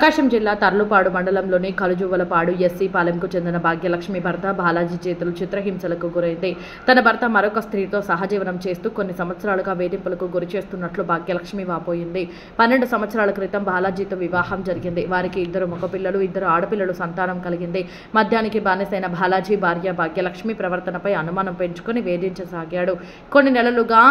ప్రకాశం జిల్లా తర్లుపాడు మండలంలోని కలుజువ్వలపాడు ఎస్సీ పాలెంకు చెందిన భాగ్యలక్ష్మి భర్త బాలాజీ చేతులు చిత్రహింసలకు గురైంది. తన భర్త మరొక స్త్రీతో సహజీవనం చేస్తూ కొన్ని సంవత్సరాలుగా వేధింపులకు గురి చేస్తున్నట్లు భాగ్యలక్ష్మి వాపోయింది. 12 సంవత్సరాల క్రితం బాలాజీతో వివాహం జరిగింది. వారికి 2 మగపిల్లలు 2 ఆడపిల్లలు సంతానం కలిగింది. మద్యానికి బానిసైన బాలాజీ భార్య భాగ్యలక్ష్మి ప్రవర్తనపై అనుమానం పెంచుకొని వేధించసాగాడు. కొన్ని నెలలుగా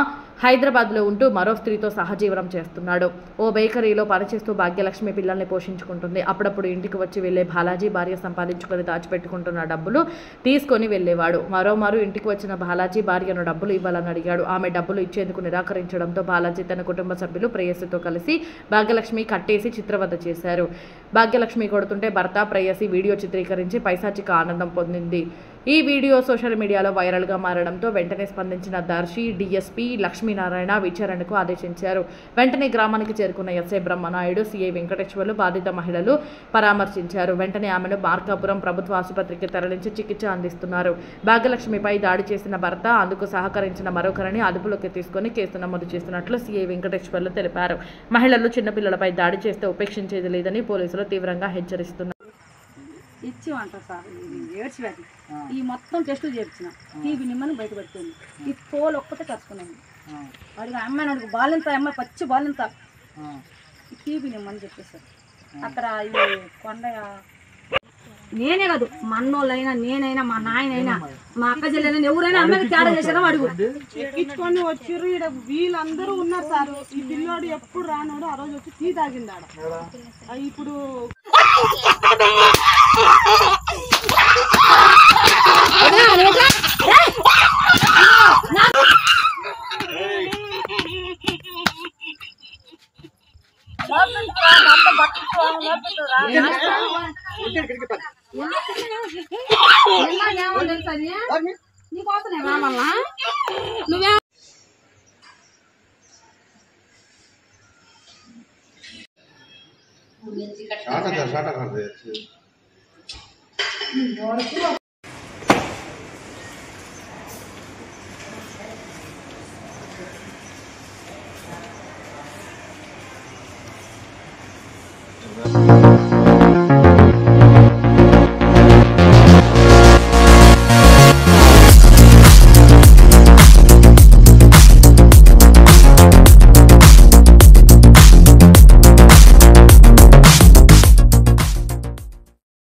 హైదరాబాద్లో ఉంటూ మరో స్త్రీతో సహజీవనం చేస్తున్నాడు. ఓ బేకరీలో పనిచేస్తూ భాగ్యలక్ష్మి పిల్లల్ని పోషించుకుంటుంది. అప్పుడప్పుడు ఇంటికి వచ్చి వెళ్లే బాలాజీ భార్య సంపాదించుకొని దాచిపెట్టుకుంటున్న డబ్బులు తీసుకొని వెళ్లేవాడు. మరోమారు ఇంటికి వచ్చిన బాలాజీ భార్యను డబ్బులు ఇవ్వాలని అడిగాడు. ఆమె డబ్బులు ఇచ్చేందుకు నిరాకరించడంతో బాలాజీ తన కుటుంబ సభ్యులు ప్రేయసితో కలిసి భాగ్యలక్ష్మి కట్టేసి చిత్రవద చేశారు. భాగ్యలక్ష్మి కొడుతుంటే భర్త ప్రేయసి వీడియో చిత్రీకరించి పైశాచిక ఆనందం పొందింది. ఈ వీడియో సోషల్ మీడియాలో వైరల్గా మారడంతో వెంటనే స్పందించిన దర్శి డీఎస్పీ లక్ష్మీనారాయణ విచారణకు ఆదేశించారు. వెంటనే గ్రామానికి చేరుకున్న ఎస్ఐ బ్రహ్మనాయుడు, సిఐ వెంకటేశ్వర్లు బాధిత మహిళలు పరామర్శించారు. వెంటనే ఆమెను మార్కాపురం ప్రభుత్వ ఆసుపత్రికి తరలించి చికిత్స అందిస్తున్నారు. భాగ్యలక్ష్మిపై దాడి చేసిన భర్త, అందుకు సహకరించిన మరొకరిని అదుపులోకి తీసుకుని కేసు నమోదు చేస్తున్నట్లు సిఐ వెంకటేశ్వర్లు తెలిపారు. మహిళలు చిన్నపిల్లలపై దాడి చేస్తే ఉపేక్షించేది లేదని పోలీసులు తీవ్రంగా హెచ్చరిస్తున్నారు. ఇచ్చిమంటారు సార్, ఏడ్చివ్యాధి ఈ మొత్తం టెస్టులు చేయించిన టీవీ నిమ్మని బయట పెట్టుకుంది. ఈ తోలు ఒక్కటే కట్టుకున్నాను. వాడికి అమ్మాయి అడుగు బాలింత, అమ్మాయి పచ్చి బాలింత ఈ టీవీ నిమ్మని చెప్పేసారు. అక్కడ ఈ కొండ నేనే కాదు, మన్నోళ్ళైనా నేనైనా మా నాయనైనా మా అక్క చెల్లెలైనా ఎవరైనా అమ్మాయికి తేడా చేశారో అడుగు. ఎక్కించుకొని వచ్చిర్రు. ఇక్కడ వీళ్ళందరూ ఉన్నారు సార్. ఈ పిల్లోడు ఎప్పుడు రానోడు ఆ రోజు వచ్చి టీ తాగిందాడ. ఇప్పుడు నీకోసమే రామల్లా నువ్వే शाटा कर दे